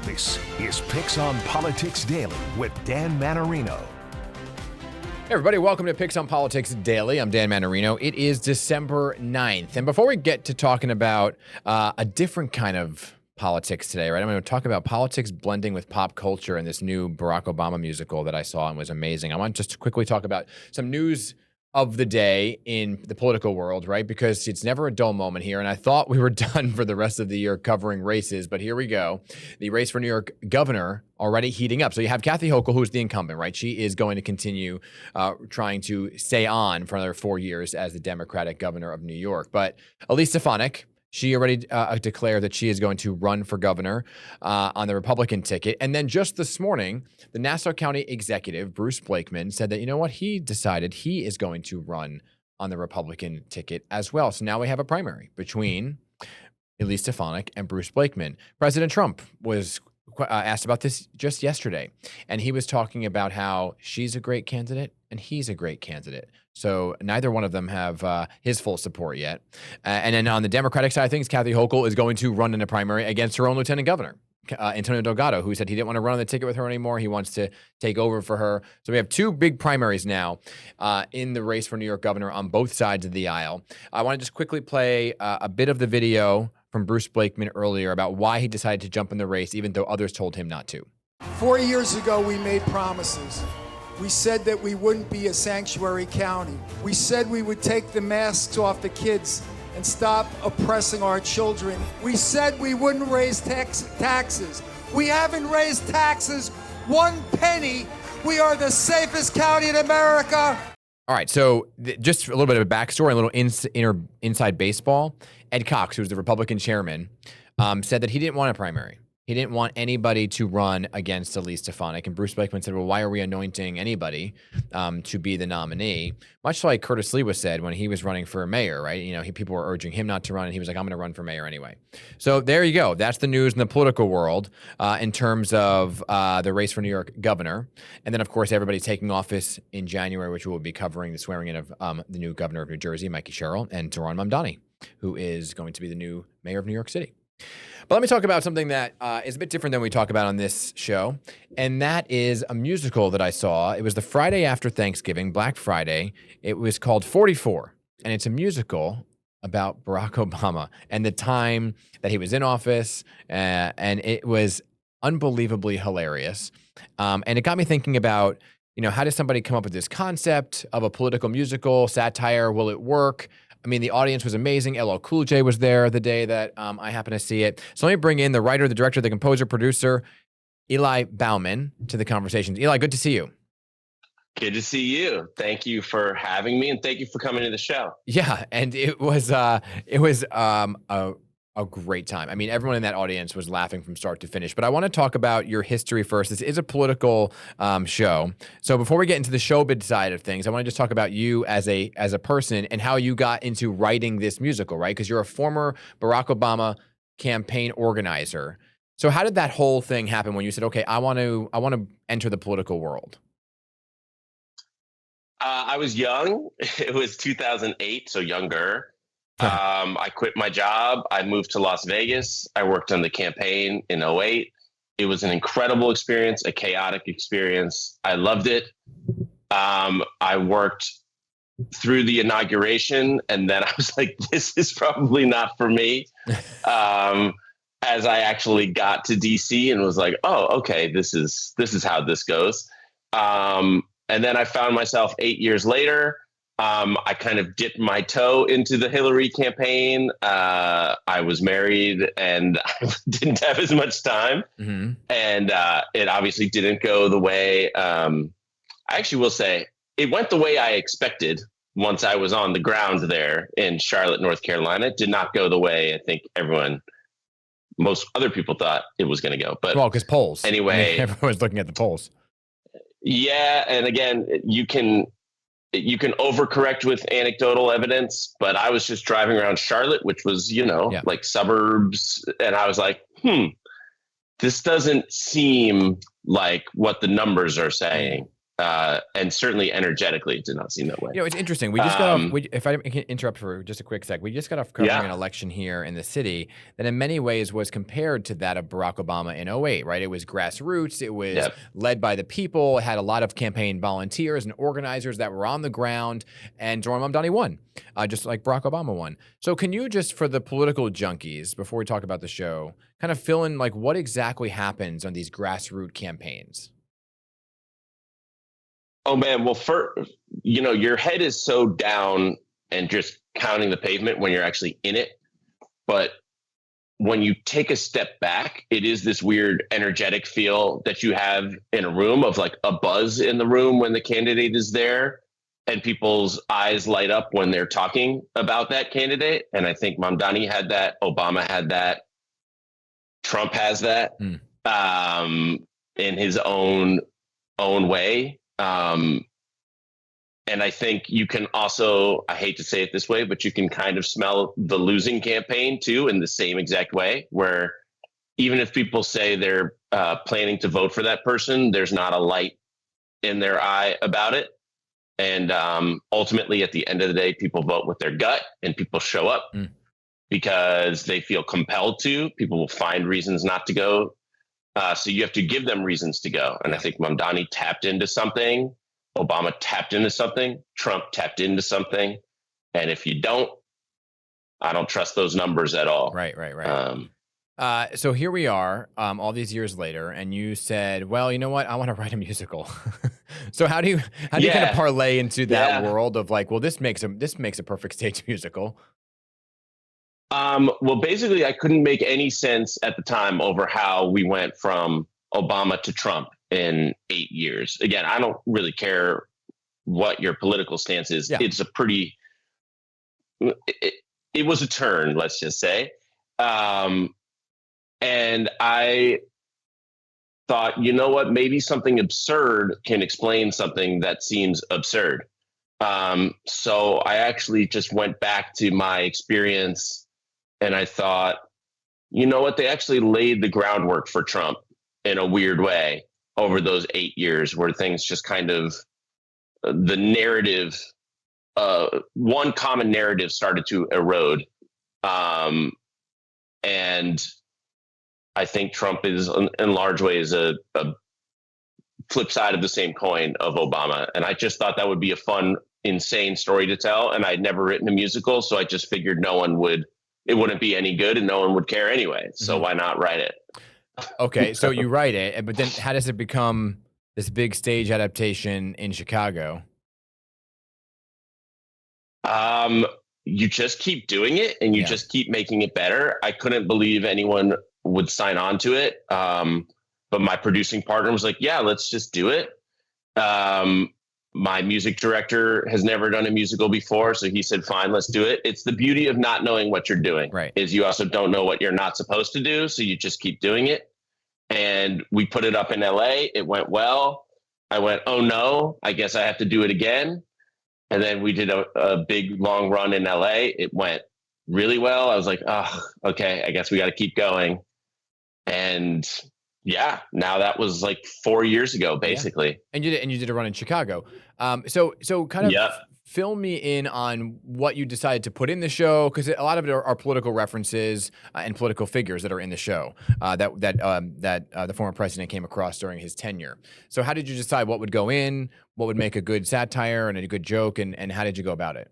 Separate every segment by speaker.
Speaker 1: This is PIX on Politics Daily with Dan Mannarino.
Speaker 2: Hey everybody, welcome to PIX on Politics Daily. I'm Dan Mannarino. It is December 9th. And before we get to talking about a different kind of politics today, right? I'm going to talk about politics blending with pop culture in this new Barack Obama musical that I saw and was amazing. I want just to quickly talk about some news of the day in the political world, right? Because it's never a dull moment here. And I thought we were done for the rest of the year covering races, but here we go. The race for New York governor already heating up. So you have Kathy Hochul, who's the incumbent, right? She is going to continue trying to stay on for another 4 years as the Democratic governor of New York. But Elise Stefanik, she already declared that she is going to run for governor on the Republican ticket. And then just this morning, the Nassau County executive, Bruce Blakeman, said that, you know what, he decided he is going to run on the Republican ticket as well. So now we have a primary between Elise Stefanik and Bruce Blakeman. President Trump was asked about this just yesterday, and he was talking about how she's a great candidate and he's a great candidate. So neither one of them have his full support yet. And then on the Democratic side of things, Kathy Hochul is going to run in a primary against her own lieutenant governor, Antonio Delgado, who said he didn't want to run on the ticket with her anymore. He wants to take over for her. So we have two big primaries now in the race for New York governor on both sides of the aisle. I want to just quickly play a bit of the video from Bruce Blakeman earlier about why he decided to jump in the race, even though others told him not to.
Speaker 3: 4 years ago, we made promises. We said that we wouldn't be a sanctuary county. We said we would take the masks off the kids and stop oppressing our children. We said we wouldn't raise taxes. We haven't raised taxes 1 penny. We are the safest county in America.
Speaker 2: All right, so just a little bit of a backstory, a little inside baseball. Ed Cox, who's the Republican chairman, said that he didn't want a primary. He didn't want anybody to run against Elise Stefanik. And Bruce Blakeman said, well, why are we anointing anybody to be the nominee? Much like Curtis Lee was said when he was running for mayor, right? You know, people were urging him not to run, and he was like, I'm going to run for mayor anyway. So there you go. That's the news in the political world in terms of the race for New York governor. And then, of course, everybody's taking office in January, which we'll be covering the swearing in of the new governor of New Jersey, Mikey Sherrill, and Zohran Mamdani, who is going to be the new mayor of New York City. But let me talk about something that is a bit different than we talk about on this show, and that is a musical that I saw. It was the Friday after Thanksgiving, Black Friday. It was called 44, and it's a musical about Barack Obama and the time that he was in office, and it was unbelievably hilarious. And it got me thinking about, you know, how does somebody come up with this concept of a political musical, satire? Will it work? I mean, the audience was amazing. LL Cool J was there the day that I happened to see it. So let me bring in the writer, the director, the composer, producer, Eli Bauman, to the conversations. Eli, good to see you.
Speaker 4: Good to see you. Thank you for having me, and thank you for coming to the show.
Speaker 2: Yeah, and it was a great time. I mean, everyone in that audience was laughing from start to finish. But I want to talk about your history first. This is a political show. So before we get into the showbiz side of things, I want to just talk about you as a person and how you got into writing this musical, right? Because you're a former Barack Obama campaign organizer. So how did that whole thing happen when you said, okay, I want to enter the political world?
Speaker 4: I was young. It was 2008, so younger. I quit my job. I moved to Las Vegas. I worked on the campaign in 2008. It was an incredible experience, a chaotic experience. I loved it. I worked through the inauguration, and then I was like, this is probably not for me. As I actually got to DC and was like, oh, okay, this is how this goes. And then I found myself 8 years later. I kind of dipped my toe into the Hillary campaign. I was married and I didn't have as much time. Mm-hmm. And it obviously didn't go the way, I actually will say, it went the way I expected once I was on the ground there in Charlotte, North Carolina. It did not go the way I think most other people thought it was going to go. But
Speaker 2: well, because polls.
Speaker 4: Anyway.
Speaker 2: Everyone's looking at the polls.
Speaker 4: Yeah. And again, you can overcorrect with anecdotal evidence, but I was just driving around Charlotte, which was, like suburbs. And I was like, this doesn't seem like what the numbers are saying. And certainly energetically, it did not seem that way.
Speaker 2: It's interesting. We just got off, if I can interrupt for just a quick sec, we just got off covering an election here in the city that in many ways was compared to that of Barack Obama in 2008, right? It was grassroots. It was led by the people. It had a lot of campaign volunteers and organizers that were on the ground. And Zoran Mamdani won, just like Barack Obama won. So can you just, for the political junkies, before we talk about the show, kind of fill in like what exactly happens on these grassroots campaigns?
Speaker 4: Oh man, well, your head is so down and just counting the pavement when you're actually in it. But when you take a step back, it is this weird energetic feel that you have in a room of like a buzz in the room when the candidate is there, and people's eyes light up when they're talking about that candidate. And I think Mamdani had that, Obama had that, Trump has that in his own way. And I think you can also, I hate to say it this way, but you can kind of smell the losing campaign too in the same exact way, where even if people say they're planning to vote for that person, there's not a light in their eye about it. And ultimately, at the end of the day, people vote with their gut and people show up because they feel compelled to. People will find reasons not to go. So you have to give them reasons to go. And I think Mamdani tapped into something. Obama tapped into something. Trump tapped into something. And if you don't, I don't trust those numbers at all.
Speaker 2: Right. So here we are, all these years later, and you said, well, you know what? I want to write a musical. So how do you kind of parlay into that world of like, well, this makes a perfect stage musical?
Speaker 4: Well, basically, I couldn't make any sense at the time over how we went from Obama to Trump in 8 years. Again, I don't really care what your political stance is. Yeah. It's it was a turn, let's just say. And I thought, you know what, maybe something absurd can explain something that seems absurd. So I actually just went back to my experience and I thought, you know what, they actually laid the groundwork for Trump in a weird way over those 8 years where things just kind of, the narrative, one common narrative started to erode. And I think Trump is in large ways a flip side of the same coin of Obama. And I just thought that would be a fun, insane story to tell. And I'd never written a musical, so I just figured it wouldn't be any good and no one would care anyway. So why not write it?
Speaker 2: Okay, so you write it, but then how does it become this big stage adaptation in Chicago?
Speaker 4: You just keep doing it and you just keep making it better. I couldn't believe anyone would sign on to it. But my producing partner was like, yeah, let's just do it. My music director has never done a musical before. So he said, fine, let's do it. It's the beauty of not knowing what you're doing, right? Is you also don't know what you're not supposed to do. So you just keep doing it. And we put it up in LA. It went well. I went, oh no, I guess I have to do it again. And then we did a big long run in LA. It went really well. I was like, oh, okay, I guess we got to keep going. And yeah, now that was like 4 years ago, basically.
Speaker 2: Yeah. And you did a run in Chicago. So kind of fill me in on what you decided to put in the show, because a lot of it are political references and political figures that are in the show that the former president came across during his tenure. So how did you decide what would go in, what would make a good satire and a good joke, and how did you go about it?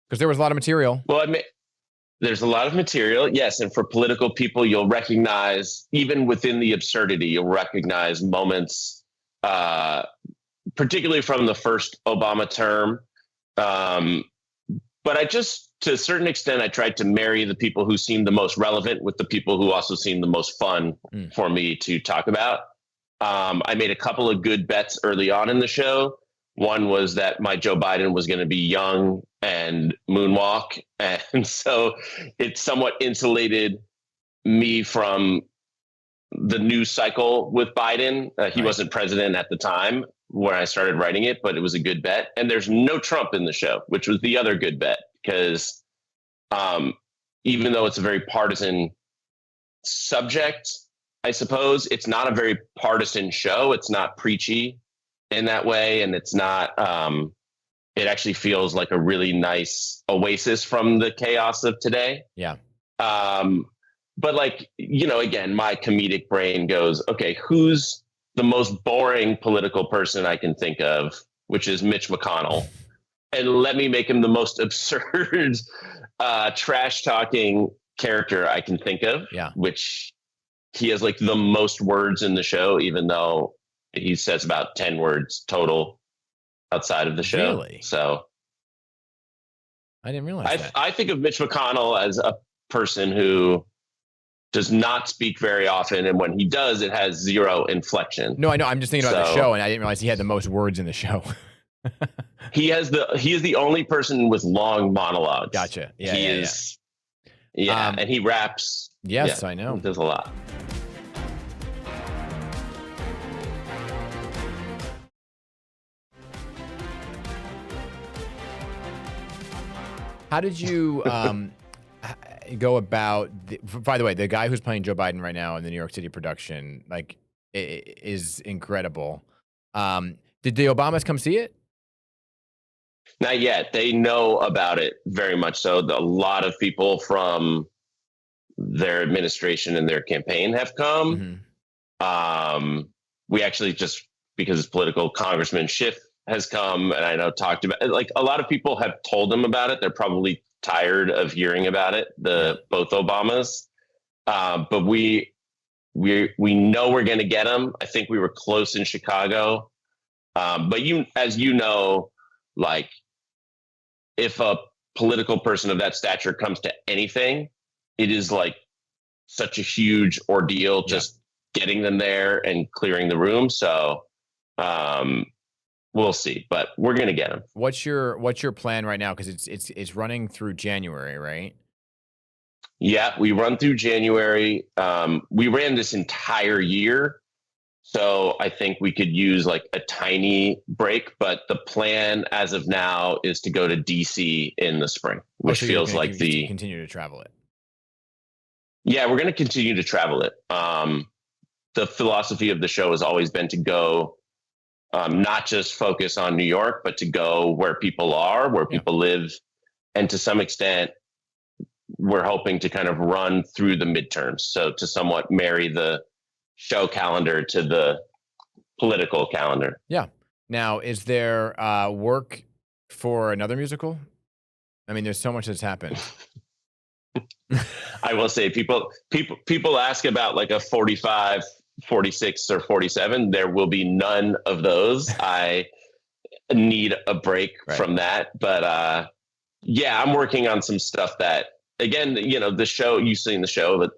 Speaker 2: Because there was a lot of material.
Speaker 4: Well, there's a lot of material, yes. And for political people, you'll recognize, even within the absurdity, you'll recognize moments, particularly from the first Obama term. But I just, to a certain extent, I tried to marry the people who seemed the most relevant with the people who also seemed the most fun for me to talk about. I made a couple of good bets early on in the show. One was that my Joe Biden was going to be young and moonwalk. And so it somewhat insulated me from the news cycle with Biden. He wasn't president at the time when I started writing it, but it was a good bet. And there's no Trump in the show, which was the other good bet, because even though it's a very partisan subject, I suppose, it's not a very partisan show. It's not preachy. in that way, and it's not. It actually feels like a really nice oasis from the chaos of today.
Speaker 2: Yeah.
Speaker 4: But like, again, my comedic brain goes, okay, who's the most boring political person I can think of, which is Mitch McConnell, and let me make him the most absurd, trash talking character I can think of.
Speaker 2: Yeah.
Speaker 4: Which he has like the most words in the show, even though he says about 10 words total outside of the show.
Speaker 2: Really?
Speaker 4: So
Speaker 2: I didn't realize that.
Speaker 4: I think of Mitch McConnell as a person who does not speak very often, and when he does, it has zero inflection.
Speaker 2: No, I know. I'm just thinking about the show, and I didn't realize he had the most words in the show.
Speaker 4: He is the only person with long monologues.
Speaker 2: Gotcha. Yeah,
Speaker 4: he is. Yeah, and he raps.
Speaker 2: Yes,
Speaker 4: yeah,
Speaker 2: I know.
Speaker 4: There's a lot.
Speaker 2: How did you go about? By the way, the guy who's playing Joe Biden right now in the New York City production, like, is incredible. Did the Obamas come see it?
Speaker 4: Not yet. They know about it very much so. A lot of people from their administration and their campaign have come.
Speaker 2: Mm-hmm.
Speaker 4: We actually just, because it's political, Congressman Schiff has come, and I know talked about, like, a lot of people have told them about it. They're probably tired of hearing about it, both Obamas. But we know we're going to get them. I think we were close in Chicago. But as you know, like, if a political person of that stature comes to anything, it is like such a huge ordeal just getting them there and clearing the room. So we'll see, but we're going to get them.
Speaker 2: What's your plan right now? Because it's running through January, right?
Speaker 4: Yeah, we run through January. We ran this entire year. So I think we could use like a tiny break, but the plan as of now is to go to DC in the spring, which feels like
Speaker 2: continue to travel it.
Speaker 4: Yeah, we're going to continue to travel it. The philosophy of the show has always been to go, not just focus on New York, but to go where people are, where people live. And to some extent, we're hoping to kind of run through the midterms. So to somewhat marry the show calendar to the political calendar.
Speaker 2: Yeah. Now, is there work for another musical? I mean, there's so much that's happened.
Speaker 4: I will say people ask about like a 45, 46 or 47. There will be none of those. I need a break from that. But yeah, I'm working on some stuff that, again, the show, you've seen the show, but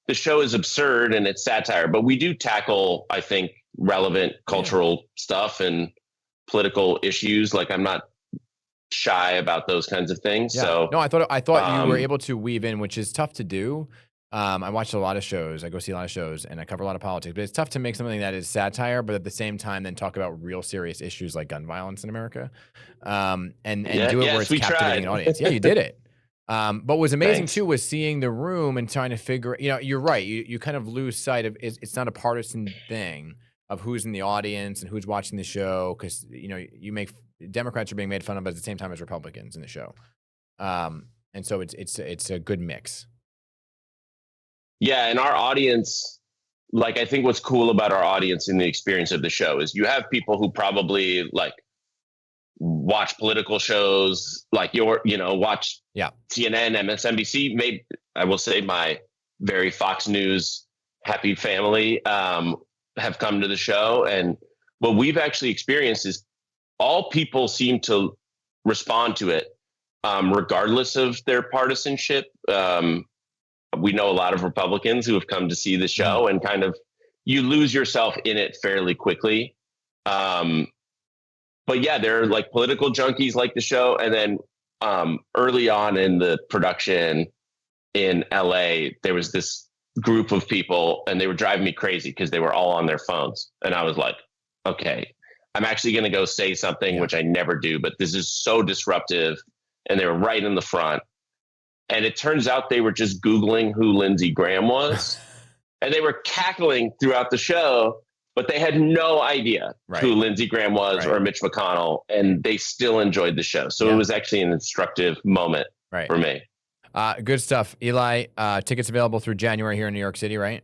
Speaker 4: the show is absurd and it's satire, but we do tackle, I think, relevant cultural stuff and political issues. Like, I'm not shy about those kinds of things.
Speaker 2: Yeah.
Speaker 4: So
Speaker 2: no, I thought you were able to weave in, which is tough to do. I watch a lot of shows. I go see a lot of shows, and I cover a lot of politics. But it's tough to make something that is satire, but at the same time, then talk about real serious issues like gun violence in America, and do it where it's captivating an audience. Yeah, you did it. But what was amazing too was seeing the room and trying to figure. You're right. You kind of lose sight of it's not a partisan thing of who's in the audience and who's watching the show, because you make Democrats are being made fun of at the same time as Republicans in the show, and so it's a good mix.
Speaker 4: Yeah, and our audience, like, I think what's cool about our audience in the experience of the show is you have people who probably like watch political shows, like watch CNN, MSNBC. Maybe I will say my very Fox News happy family have come to the show, and what we've actually experienced is all people seem to respond to it, regardless of their partisanship. We know a lot of Republicans who have come to see the show, and kind of you lose yourself in it fairly quickly. But yeah, they're like political junkies like the show. And then early on in the production in LA, there was this group of people and they were driving me crazy because they were all on their phones. And I was like, okay, I'm actually going to go say something, which I never do, but this is so disruptive. And they were right in the front. And it turns out they were just Googling who Lindsey Graham was. And they were cackling throughout the show. but they had no idea
Speaker 2: Right.
Speaker 4: who Lindsey Graham was
Speaker 2: Right.
Speaker 4: or Mitch McConnell, and they still enjoyed the show. So
Speaker 2: Yeah.
Speaker 4: it was actually an instructive moment
Speaker 2: Right.
Speaker 4: for me.
Speaker 2: Good stuff. Eli, tickets available through January here in New York City, right?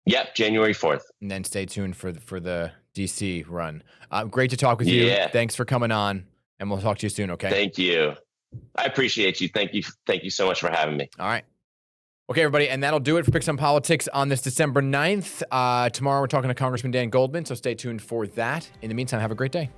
Speaker 4: Yep, January 4th.
Speaker 2: And then stay tuned for the DC run. Great to talk with you.
Speaker 4: Yeah.
Speaker 2: Thanks for coming on, and we'll talk to you soon, okay?
Speaker 4: Thank you. I appreciate you. Thank you so much for having me.
Speaker 2: All right. Okay, everybody, and that'll do it for Picks on Politics on this December 9th. Tomorrow we're talking to Congressman Dan Goldman, so stay tuned for that. In the meantime, have a great day.